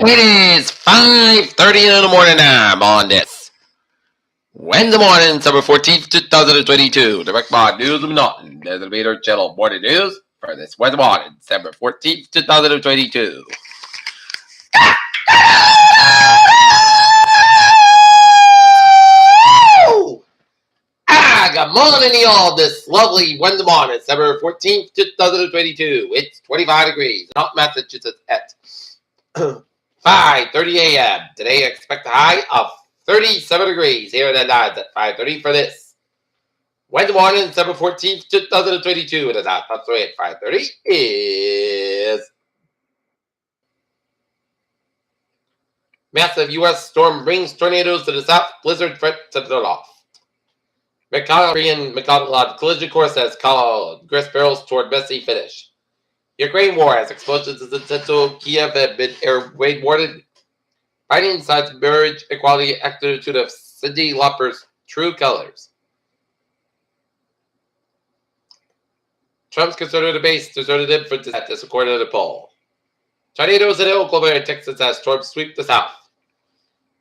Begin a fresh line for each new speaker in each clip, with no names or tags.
It is 5:30 in the morning time on this Wednesday morning, December 14th, 2022. Direct mod news of nothing. There's a Vader channel morning news for this Wednesday morning, December 14th, 2022. Good morning, y'all. This lovely Wednesday morning, December 14th, 2022. It's 25 degrees, not Massachusetts at 5:30 a.m. Today, I expect a high of 37 degrees here in the nines at 5:30 for this Wednesday morning, December 14th, 2022. And the top three at 5:30 is massive U.S. storm brings tornadoes to the south, blizzard threat to the north. McConnell collision course has called Chris barrels toward messy finish. Ukraine war has explosions in central Kiev have been air raid warned. Biden cites marriage equality attitude of Cyndi Lauper's true colors. Trump's conservative base deserted him for this according to the poll. Tornadoes in Oklahoma and Texas as storms sweep the south.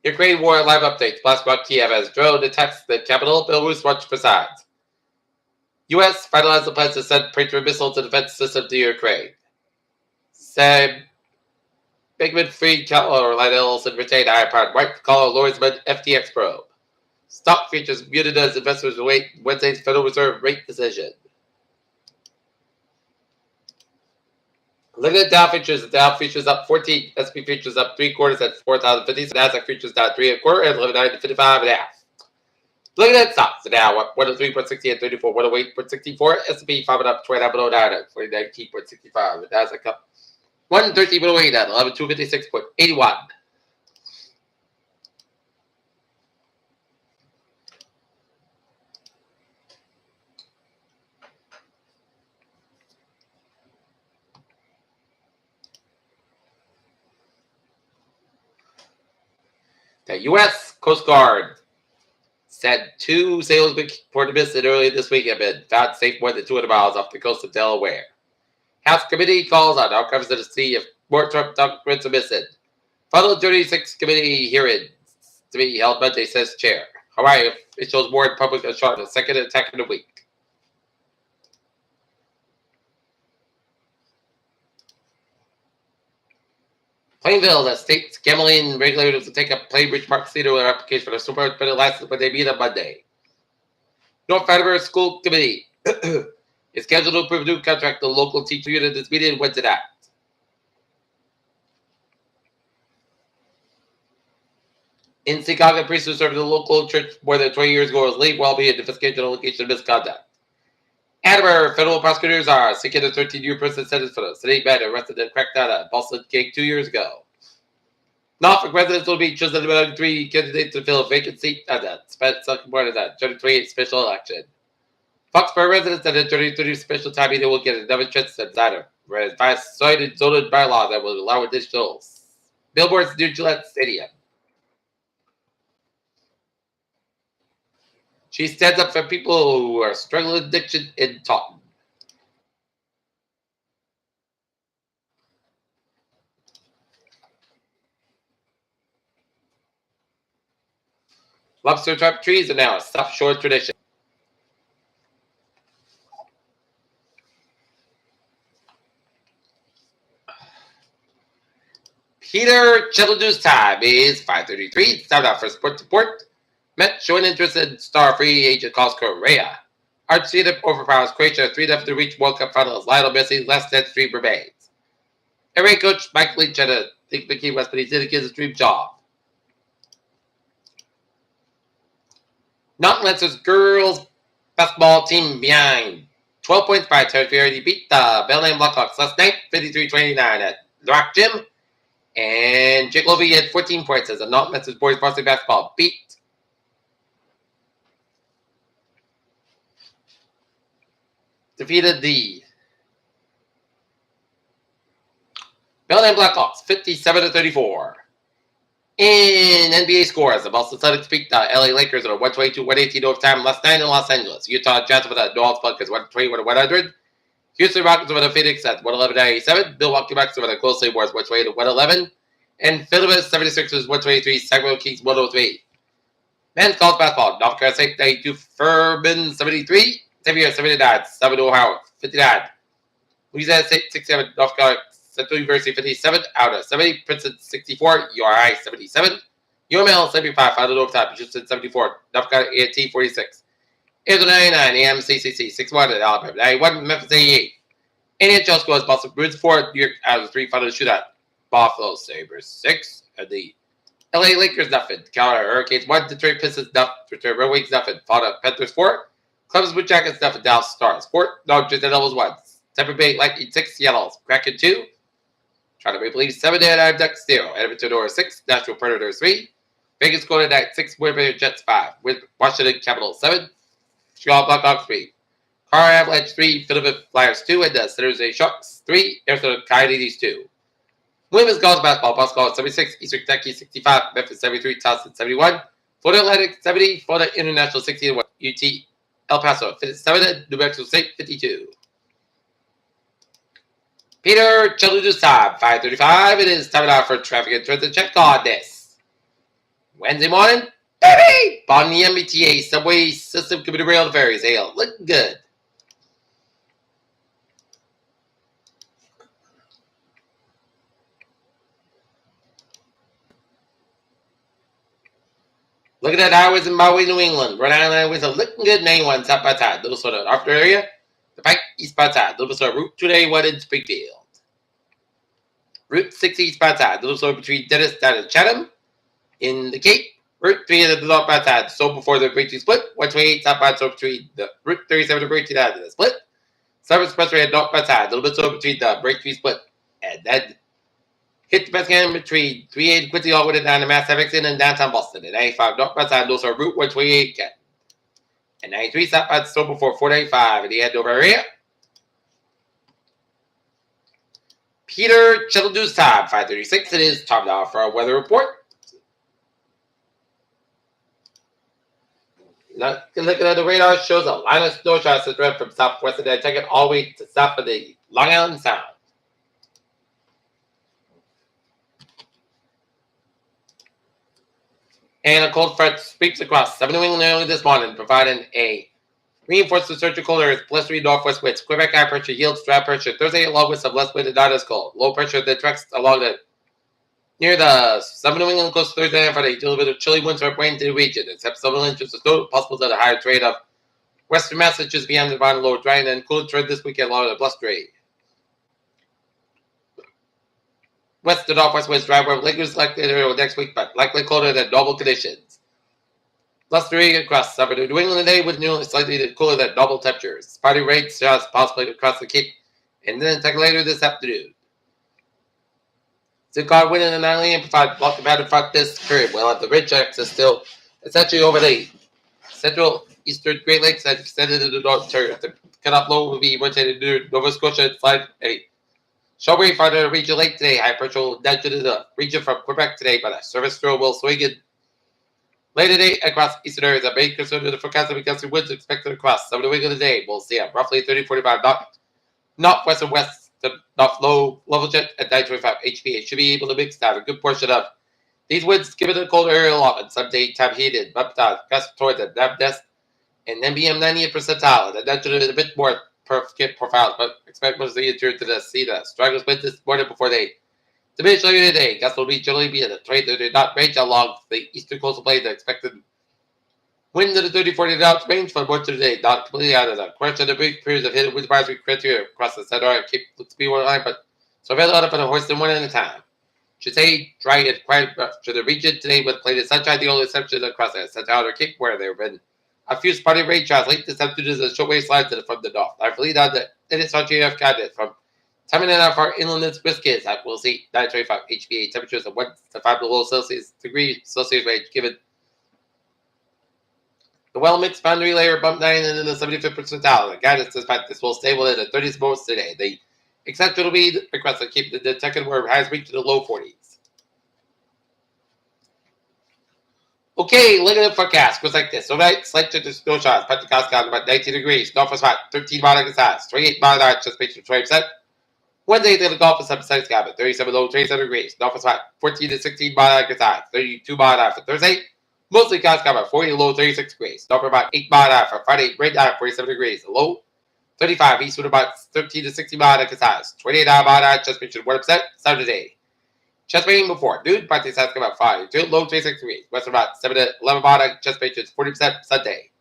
Ukraine war live updates. Blast about Kiev as drone attacks the capital. Belarus watch for signs. U.S. finalized the plans to send Patriot missiles and defense system to Ukraine. Sam Bigman-Fried, Carolina Ellison retained iPod. White collar Lawrenceman FTX probe. Stock futures muted as investors await Wednesday's Federal Reserve rate decision. Looking at Dow futures up 14, S&P futures up 3/4 at 4,050, Nasdaq futures down 3/4 at 11,955.5. Looking at stocks, the Dow up 103.60 at 34, 108.64, S&P 5 up 29.09 at 49.65, the Nasdaq up 113.08 at 11,256.81. The U.S. Coast Guard said 2 sailors reported missing earlier this week have been found safe more than 200 miles off the coast of Delaware. House committee calls on outcomes of the sea if more Trump documents are missing. Final 36 committee hearings to be held Monday, says chair. Hawaii officials warned public on shot a second attack in a week. Plainville, the state's gambling regulators will take up Plainbridge Park Casino their application for the Super Bowl license when they meet on Monday. North Attleboro School Committee is scheduled to approve a new contract to the local teacher unit this meeting Wednesday night. In Chicago, priest who served in the local church more than 20 years ago was late while being investigated on allegation of misconduct. Attleboro federal prosecutors are seeking a 13-year prison sentence for the city man arrested in crackdown on Boston gang 2 years ago. Norfolk residents will be chosen among 3 candidates to fill a vacant seat at the second part of the 2028 special election. Foxborough residents at the 2030 special time meeting will get another chance to decide whereas by signed and zoning bylaw that will allow additional billboards near Gillette Stadium. She stands up for people who are struggling with addiction in Taunton. Lobster trap trees are now a South Shore tradition. Peter Channel News time is 5:33. Start out for Sports Report. Met showing interest in star free agent Carlos Correa. Argentina overpowers Croatia 3-0 to reach World Cup finals. Lionel Messi last net stream remains. NBA coach Mike Lynch had a think the key was, but he didn't get his dream job. Not Lancers girls basketball team behind 12 points by territory. Beat the Bellingham Blackhawks last night, 53-29 at Rock Gym. And Jake Lovey had 14 points as the Not Lancers boys varsity basketball defeated the Bellingham Blackhawks 57-34. In NBA scores, the Boston Celtics beat the LA Lakers in a 122-118 overtime last night in Los Angeles. Utah Jazz with a New Buckets 120-100. Houston Rockets with a Phoenix at 111-97. Milwaukee Bucks with a closely Warriors 120-111. And Philippines 76 is 123. Sacramento Kings 103. Men's college basketball. North Carolina State 92. Furman 73. Xavier 79. 7 Ohio 59. Louisiana State 67. North Carolina Central University 57. Out of 70. Princeton 64. URI 77. UML 75. Final overtime. Houston 74. North Carolina A&T 46. Arizona 99. AMCCC 61. And Alabama 91. Memphis 88. NHL scores Boston Bruins 4. New York out of 3. Final shootout. Buffalo Sabres 6. And the LA Lakers nothing. Carolina Hurricanes 1. Detroit Pistons nothing. Detroit Red Wings nothing. Florida Panthers 4. Columbus Blue Jackets nothing. Dallas Stars 4. Dodgers and Devils 1. Tampa Bay Lightning 6. Yellows Kraken 2. Toronto Maple Leafs 7. And Ducks 0. Edmonton Oilers 6. Nashville Predators 3. Vegas Golden Knights 6. Winnipeg Jets 5. With Washington Capitals 7. Chicago Blackhawks 3. Colorado Avalanche 3. Philadelphia Flyers 2. And the San Jose Sharks 3. Arizona Coyotes 2. Women's college basketball, Boston 76, Eastern Kentucky 65, Memphis 73, Towson 71, Florida Atlantic 70, Florida International 61, UT El Paso 57, New Mexico State 52. Peter Chaludus time, 5:35. It is time now for traffic and transit check on this Wednesday morning. Baby! On the MBTA subway system commuter rail ferries, hail. Looking good. Look at that highways in Maui, New England. Rhode Island highways are looking good. 91 south by side. Little sort of after area. The Pike east by side. Little sort of Route 281 in Springfield. Route 6 east by side. Little sort between Dennis down in Chatham. In the Cape. Route 3 in the north by side. So before the Breakthrough split. 128 south by so between the Route 37 and Breakthrough down in the split. Southern Expressway north by side. A little bit so between the Breakthrough split. And then hit the best game between 38 and Quincy all the way down to Mass Evanston and downtown Boston. And 95 northbound side, those are Route 128 Kent. And 93 southbound still before 495 in the Andover area. Peter Childu's time, 5:36. It is time now for our weather report. Now, looking at the radar, shows a line of snow showers to from southwest of Nantucket all the way to south of the Long Island Sound. And a cold front sweeps across southern New England early this morning, providing a reinforced resurgent cold air with blustery northwest winds. Quebec high pressure yields dry pressure Thursday, along with some less wind and not as cold. Low pressure that tracks along the near the southern New England coast Thursday and Friday. A little bit of chilly winds are weighing to the region, except some inches of snow possible at a higher trade of western Massachusetts beyond the Divine Lower dry and cool trend this weekend along the blustery. West to northwest winds dry where lingers likely next week, but likely colder than normal conditions. Blustery across southern New England today with new slightly cooler than normal temperatures. Spotty rates just possibly across the Cape, and then attack later this afternoon. Zicard wind in the 9 a.m. provide block pattern front this period, while the ridge axis still essentially over the central eastern Great Lakes and extended to the north interior. The cutoff low will be rotated near Nova Scotia and slide a short wave farther to the region late today. High pressure will nudge into the region from Quebec today, but a surface throw will swing in later today across eastern areas. A main concern to the forecast of gusty winds expected across some of the Wiggins today. We'll see a roughly 30-45 knot, northwest and west to north low level jet at 925 HPA. Should be able to mix down a good portion of these winds, given the colder area allotment. Some daytime heated, but gust towards the nest and NBM 90th percentile. And that should have a bit more perfect profiles, but expect most of the interior to see the strongest wind this morning before they diminish later today. Gusts will generally be in the 20 to not range along the eastern coastal plain. The expected wind in the 30-40 knots range for most of the day, not completely out of the question. The brief periods of hidden wind advisory criteria across the center and keep the speed one line, but so available up on a horse and one at a time. Should say dry and quiet to the region today with plenty of sunshine. The only exception across the Central Outer Cape, where there have been a few spotty rain showers late this afternoon as a short wave slides from the north. I believe that it is on GF guided from time and a half our inland biscuits. We'll see 925 HPA temperatures of 1 to 5 below degrees Celsius range, given the well mixed boundary layer bump 9 and then the 75th percentile. The guidance despite this will stay within the 30s most today. The exception will be across the Cape, the detected where highs reach to the low 40s. Okay, look at the forecast. Goes like this. Overnight, slight change of snow showers. Pentecost got about 19 degrees. Northwest hot, 13 miles highs. 28 miles an hour, anticipation of 20%. Wednesday, the Gulf is 7 Cabot, 37 low, 27 degrees. North is hot, 14 to 16 mile an hour, 32 mile an hour for Thursday. Mostly clouds cover, 40 low, 36 degrees. North about 8 mile an hour for Friday, great night, 47 degrees. Low, 35 east with about 13 to 16 mile an hour, 28 mile an hour, just mentioned 1% Saturday. Just waiting before noon, Party South about 5 to low 26 degrees. West about 7 to 11 mile an hour, just mentioned 40% Sunday.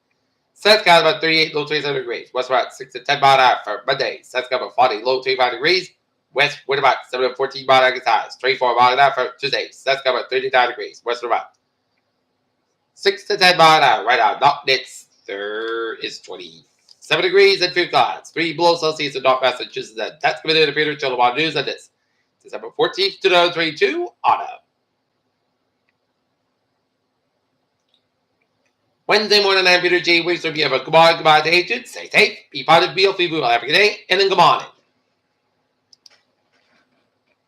South Cal about 38, low 27 degrees. West about 6 to 10 mile an hour for Monday. South Cal about 40, low 25 degrees. West wind about 7 to 14 mile an hour, 24 mile an hour for Tuesday. South Cal about 39 degrees. West about 6 to 10 mile an hour. Right now, not nits. There is 27 degrees and 2 clouds. 3 below Celsius in North Massachusetts. And that's going to be the Peter Chilliwack News on this December 14th, 2022. Autumn. Wednesday morning, I'm Peter J. Wiggins. Hope you have a good morning, goodbye to agents. Stay safe, be positive, be healthy, have a good day, and then good morning.